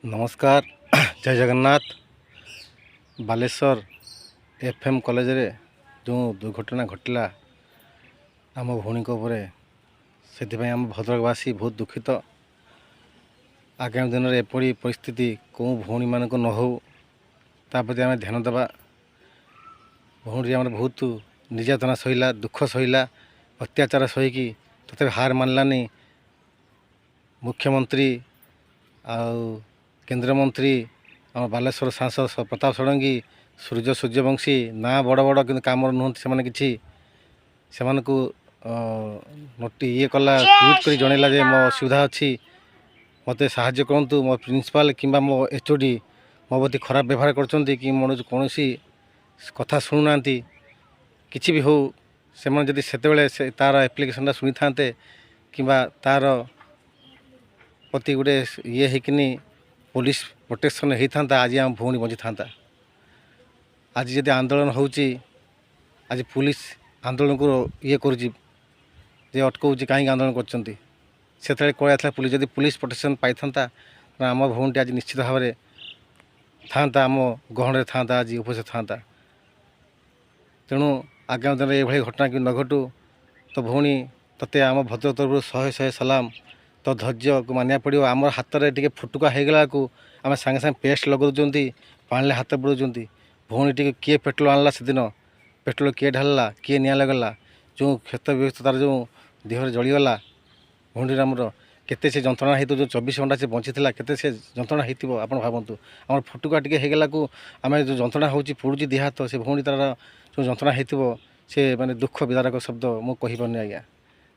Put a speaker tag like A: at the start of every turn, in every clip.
A: नमस्कार। जय Jagannath. Baleshwar FM college रे जो दुर्घटना घटला आम भौणी से आम भद्रकवासी बहुत दुखित। आगामी दिन में एपरी परिस्थिति कौ भौणी मान न हो प्रति आम ध्यान देवा। भौणी आम बहुत निर्यातना सहला, दुख सहला, अत्याचार सहीकि तथा हार मानलानी। मुख्यमंत्री केंद्रमंत्री आम बालेश्वर सांसद प्रताप षडंगी, सूर्यवंशी ना बड़ बड़ कि कम नुहति से नोटी ये कला ट्वीट कर जनइला जे मो असुविधा अच्छी, मत साहाय्य करूँ। मो प्रिंसिपाल कि मो एचओडी मो प्रति खराब व्यवहार कर कौन कथा शुणुना कि भी हो से तार एप्लिकेशन शुणी था कि तार प्रति गोटे ये होकनी पुलिस प्रोटेक्शन होता आज आम भौणी बची था। आज जब आंदोलन होची आज पुलिस आंदोलन को ये करुँचे अटकाऊँ कहीं आंदोलन कर कह पुलिस जब पुलिस प्रोटेक्शन पाई था आम भौणी आज निश्चित भाव में था आम गहण था आज उपस्थित था। तेणु आगामी दिन ये घटना कि न घटू। तो भौणी ते आम भद्रक तरफ शहे शहे सलाम। तो धैर्य को मानिया पड़ो। आम हाथ में टे फुटुका होगला को आम सांगे सांगे पेस्ट लगाऊँ, पानी हाथ बुड़ाऊँ। भौणी टे किए पेट्रोल आणला से दिन पेट्रोल किए ढाला, किए निआ लगला, जो क्षत विक्षत तार जो देह जलीगला भौणी आमर केते से जंत्रणा हो जो 24 घंटा से बची केते से जंत्रणा हो आप भावतु। आम फुटुका टे होगला को आम जो जंत्रणा हो पड़ुची देह हाथ से भौणी तार जो जंत्रणा हो से माने दुख विदारक शब्द मुझे पार्नि आज्ञा।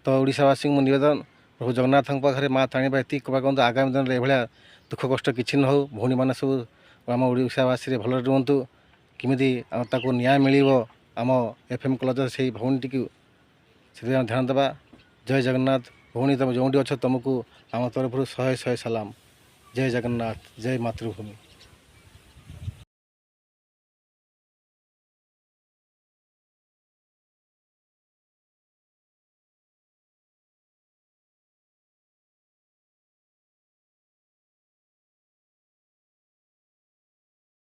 A: तो ओडावासी को निवेदन प्रभु जगन्नाथ पाखे माँ ताणी ये कहूँ आगामी दिन में यह दुख कष्ट किसी न हो। भौणी मैंने सब आम ओडावासी भल रुहतु किमिति न्याय मिल आम एफएम कॉलेज से भौणी टी से ध्यान देवा। जय जगन्नाथ। भौणी तुम जो अच्छ तुमको आम तरफ शहे शहे सलाम। जय जगन्नाथ। जय मातृभूमि।